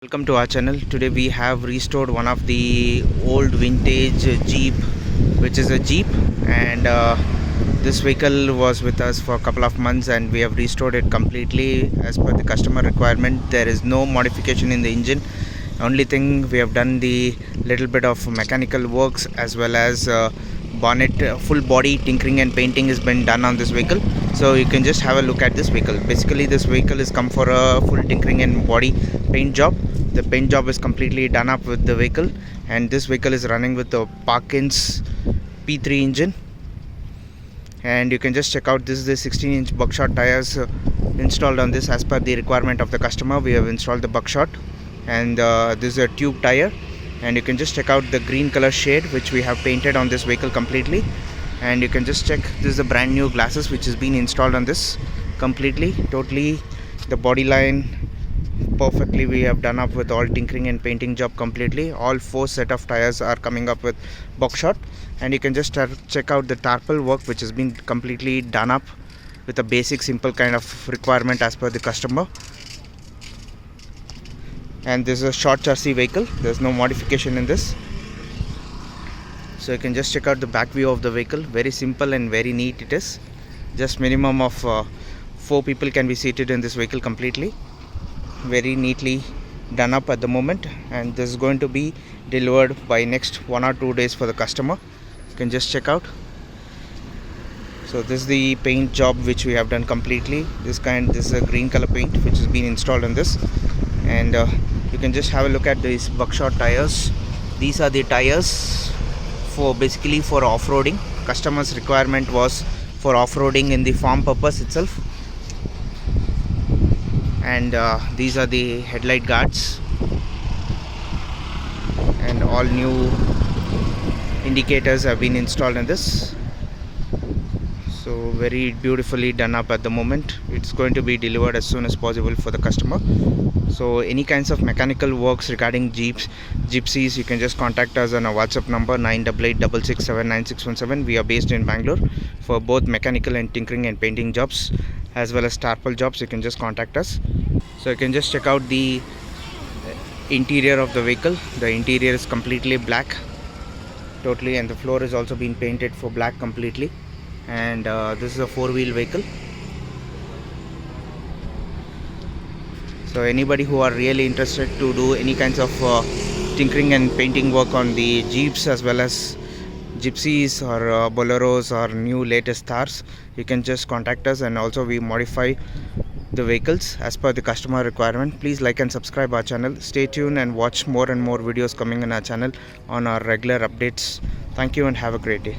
Welcome to our channel. Today we have restored one of the old vintage Jeep, which is a Jeep, and this vehicle was with us for a couple of months and we have restored it completely as per the customer requirement. There is no modification in the engine. Only thing we have done the little bit of mechanical works as well as bonnet full body tinkering and painting has been done on this vehicle. So you can just have a look at this vehicle. Basically this vehicle is come for a full tinkering and body paint job. The paint job is completely done up with the vehicle, and this vehicle is running with the Perkins P3 engine. And you can just check out, this is the 16-inch Bugshoot tires installed on this as per the requirement of the customer. We have installed the Bugshoot, and this is a tube tire, and you can just check out the green color shade which we have painted on this vehicle completely. And you can just check, this is the brand new glasses which has been installed on this completely, totally. The body line perfectly we have done up with all tinkering and painting job completely. All 4 set of tires are coming up with Bugshoot, and you can just check out the Trapple work which has been completely done up with a basic simple kind of requirement as per the customer. And this is a short chassis vehicle, there's no modification in this. So you can just check out the back view of the vehicle. Very simple and very neat it is. Just minimum of 4 people can be seated in this vehicle completely. Very neatly done up at the moment, and this is going to be delivered by next 1 or 2 days for the customer. You can just check out. So this is the paint job which we have done completely. This is a green color paint which has been installed on this. And you can just have a look at these Bugshoot tires. These are the tires for basically for off-roading. Customer's requirement was for off-roading in the farm purpose itself. And these are the headlight guards, and all new indicators have been installed in this. So very beautifully done up at the moment. It's going to be delivered as soon as possible for the customer. So any kinds of mechanical works regarding Gypsies, you can just contact us on our WhatsApp number 9886679617. We are based in Bangalore. For both mechanical and tinkering and painting jobs as well as Trapple jobs, you can just contact us. So you can just check out the interior of the vehicle. The interior is completely black totally, and the floor is also been painted for black completely. And this is a 4-wheel vehicle. So anybody who are really interested to do any kinds of tinkering and painting work on the Jeeps as well as Gypsies or Boleros or new latest Tyres, you can just contact us, and also we modify the vehicles as per the customer requirement. Please like and subscribe our channel. Stay tuned and watch more and more videos coming on our channel on our regular updates. Thank you and have a great day.